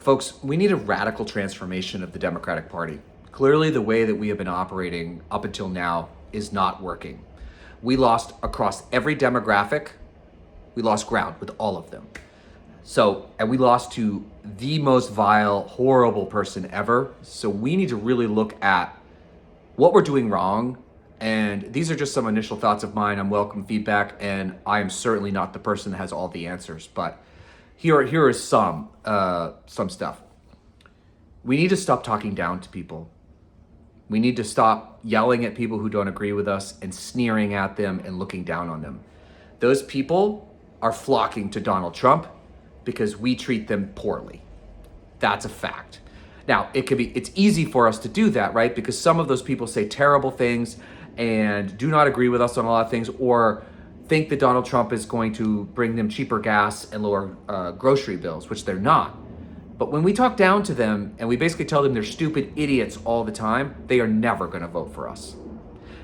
Folks, we need a radical transformation of the Democratic Party. Clearly, the way that we have been operating up until now is not working. We lost across every demographic. We lost ground with all of them. And we lost to the most vile, horrible person ever. So we need to really look at what we're doing wrong. And these are just some initial thoughts of mine. I'm welcome feedback, and I am certainly not the person that has all the answers. But here is some stuff. We need to stop talking down to people. We need to stop yelling at people who don't agree with us and sneering at them and looking down on them. Those people are flocking to Donald Trump because we treat them poorly. That's a fact. Now, it's easy for us to do that, right? Because some of those people say terrible things and do not agree with us on a lot of things, or think that Donald Trump is going to bring them cheaper gas and lower grocery bills, which they're not. But when we talk down to them and we basically tell them they're stupid idiots all the time, they are never going to vote for us.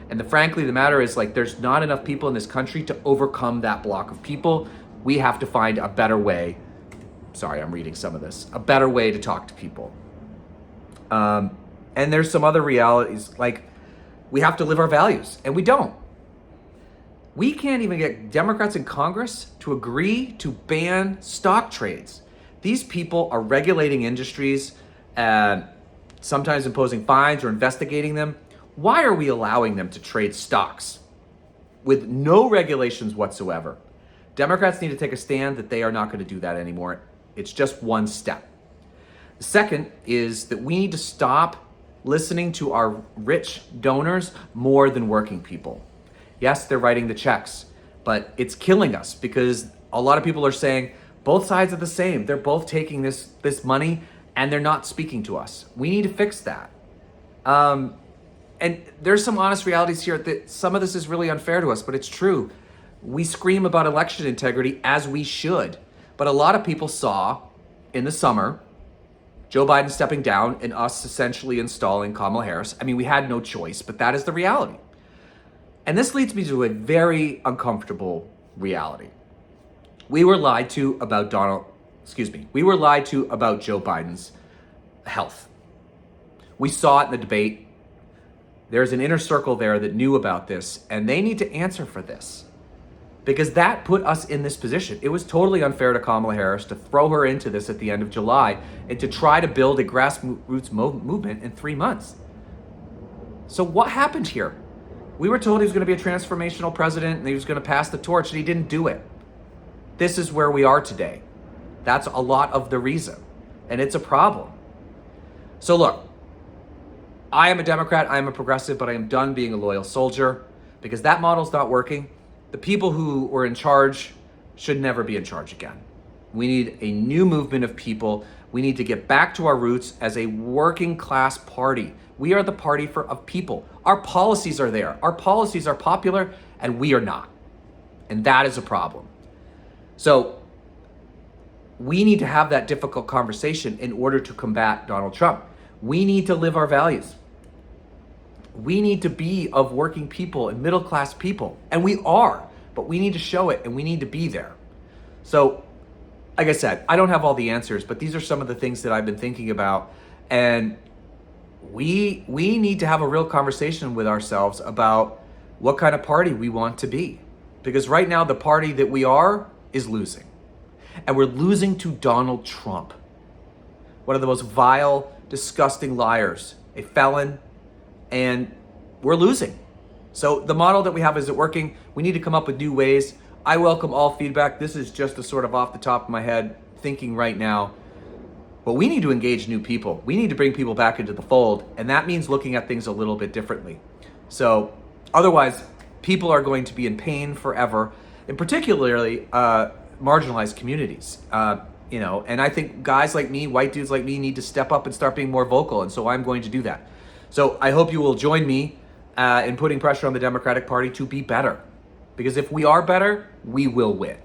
And frankly, the matter is, there's not enough people in this country to overcome that block of people. We have to find a better way. Sorry, I'm reading some of this. A better way to talk to people. And there's some other realities, we have to live our values, and we don't. We can't even get Democrats in Congress to agree to ban stock trades. These people are regulating industries, sometimes imposing fines or investigating them. Why are we allowing them to trade stocks with no regulations whatsoever? Democrats need to take a stand that they are not going to do that anymore. It's just one step. The second is that we need to stop listening to our rich donors more than working people. Yes, they're writing the checks, but it's killing us because a lot of people are saying both sides are the same. They're both taking this money and they're not speaking to us. We need to fix that. And there's some honest realities here that some of this is really unfair to us, but it's true. We scream about election integrity as we should, but a lot of people saw in the summer Joe Biden stepping down and us essentially installing Kamala Harris. I mean, we had no choice, but that is the reality. And this leads me to a very uncomfortable reality. We were lied to about Joe Biden's health. We saw it in the debate. There's an inner circle there that knew about this, and they need to answer for this because that put us in this position. It was totally unfair to Kamala Harris to throw her into this at the end of July and to try to build a grassroots movement in 3 months. So what happened here? We were told he was going to be a transformational president and he was going to pass the torch, and he didn't do it. This is where we are today. That's a lot of the reason, and it's a problem. So look, I am a Democrat, I am a progressive, but I am done being a loyal soldier because that model's not working. The people who were in charge should never be in charge again. We need a new movement of people. We need to get back to our roots as a working class party. We are the party of people. Our policies are there. Our policies are popular, and we are not. And that is a problem. So we need to have that difficult conversation in order to combat Donald Trump. We need to live our values. We need to be of working people and middle class people. And we are, but we need to show it and we need to be there. So, like I said, I don't have all the answers, but these are some of the things that I've been thinking about. And we need to have a real conversation with ourselves about what kind of party we want to be. Because right now, the party that we are is losing. And we're losing to Donald Trump, one of the most vile, disgusting liars, a felon, and we're losing. So the model that we have isn't working. We need to come up with new ways. I welcome all feedback. This is just a sort of off the top of my head thinking right now. But we need to engage new people. We need to bring people back into the fold, and that means looking at things a little bit differently. So otherwise, people are going to be in pain forever, and particularly marginalized communities. And I think guys like me, white dudes like me, need to step up and start being more vocal, and so I'm going to do that. So I hope you will join me in putting pressure on the Democratic Party to be better. Because if we are better, we will win.